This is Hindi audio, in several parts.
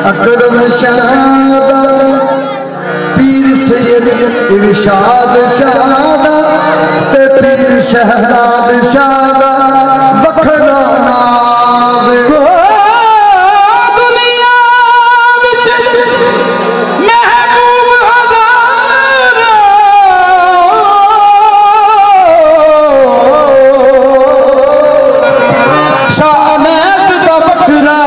अकरम शादा पीर सैयद इरशाद शादा ते पीर शहजाद शादा वखरा नाज़ दुनिया विच महबूब हज़ारा शानत दा वखरा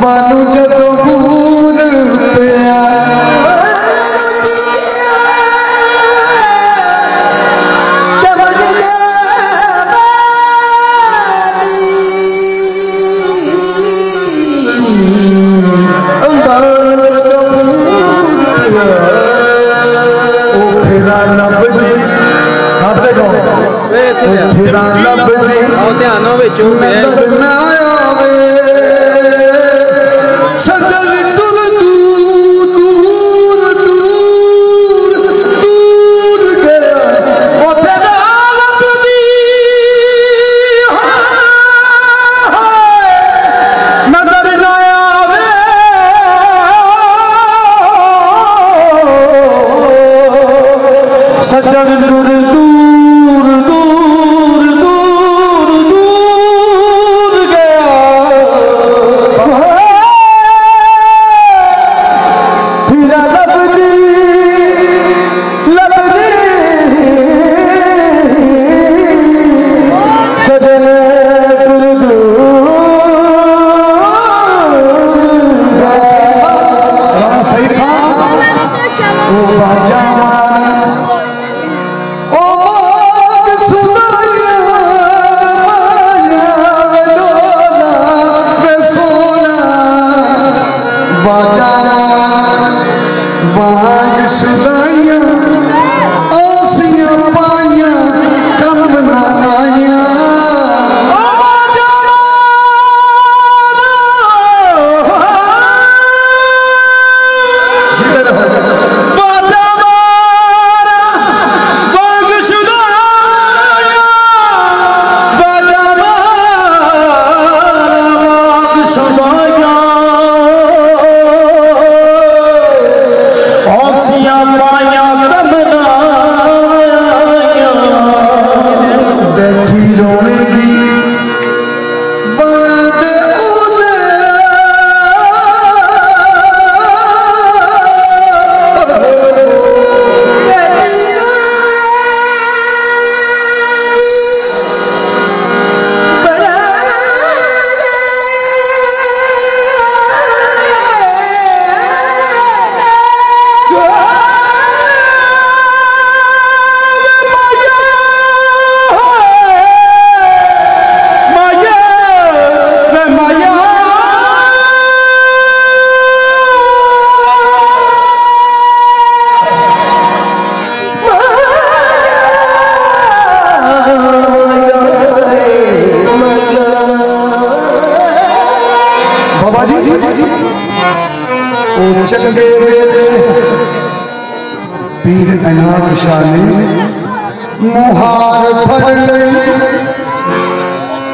बानू जदो भूल पिया चंगे वेले पीर अनाथ शाने मुहार फड़ लई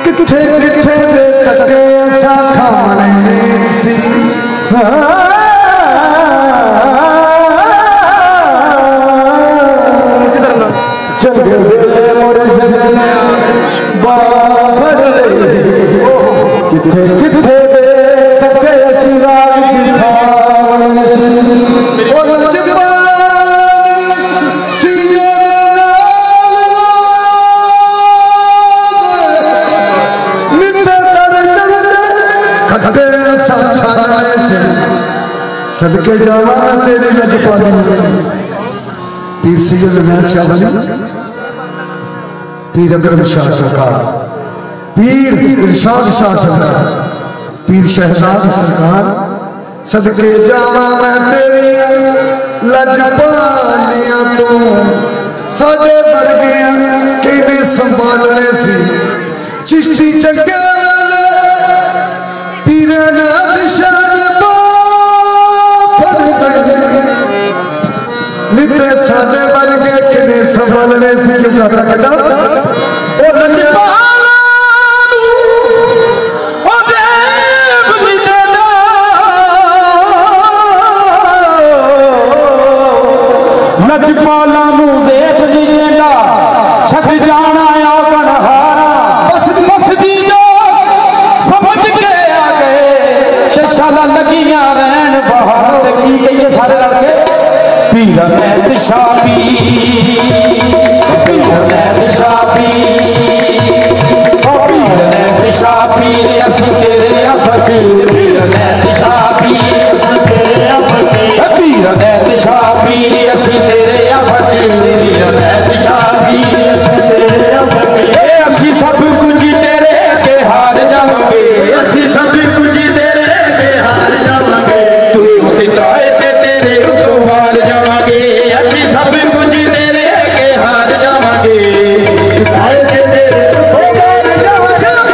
किथे किथे दे तके असा खाने सी चंगे वेले मोर सजना बाहर लई किथे किथे दे तके असी राज सदके जावा तेरे लजपाली पीर सैयद अहमद शाह वली पीर अकरम शाह सरकार पीर इरशाद शाह सरकार, पीर शहजाद सरकार, सदके जावा मैं तेरी लजपालियां तू साडे वर्गियां किवें संभालने सी चिश्ती चंगे पीरे नाल शान निते साडे वर्गे किवें संभालने सी रखदा ओ लजपाला वेद जीएगा छक जाना औगण हारा बस दी जो समझ के आ गए शाला लगियां रहन बाहर की गई है सारे लड़के पीर ने दिशा पी पीर ने दिशा पी पीर ने दिशा पी असि तेरे फकीर पीर ने दिशा पी असि तेरे फकीर पीर ने दिशा पी असि तेरे फकीर पीर ने दिशा पी असि तेरे फकीर असि सब कुछ तेरे के हार जाओगे असि सब कुछ तेरे के हार जाओगे तू चाहे तेरे तो हार जाओगे असि सब कुछ तेरे के हार जाओगे चाहे तेरे तो हार जाओगे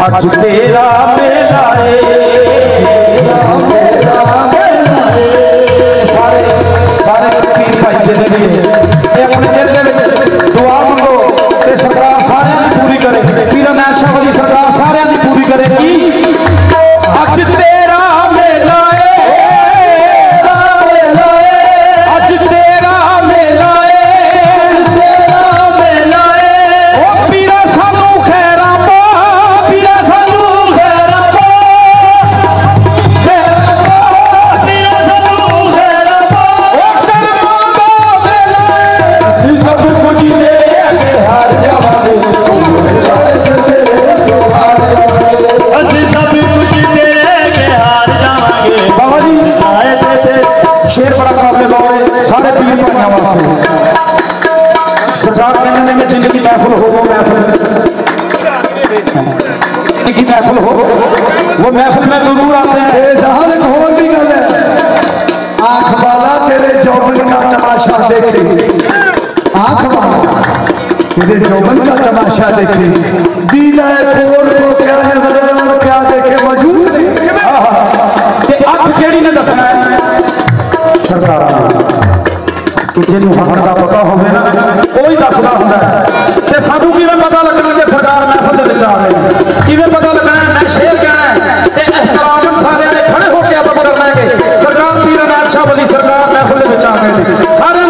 आज तेरा मेला सारे सारे पीर भाई जितने भी अपने दिल के दुआ मंगो ते सरकार सारे की पूरी करे पीर नाथ शाह जी सरकार सारे की पूरी करेगी आज तेरा मेला आज तेरा मेला पीरा सानू खैरा शेर बड़ा काबिल गौर सारे पीर भाइयों वास्ते सरकार कहने में जिंदगी महफिल हो वो महफिल की महफिल हो वो महफिल में जरूर आते हैं आंख वाला तेरे जौबन का तमाशा देखे आंख वाला तेरे जौबन का तमाशा देखे दीना खोल को क्या नजर और क्या देखे मौजूद नहीं आंख केड़ी ने दसना है सरकार कि जिन्हों हक का पता हो दसदा होंदा ते सानू किवें पता लगना कि सरकार महफिल दे विच आ रही किवें पता लगना मैं शेर कहना है ते एहतराम सारे ने खड़े होकर आप करना है कि सरकार पीर नाथ शाह वली सरकार महफिल दे विच आ गए सारे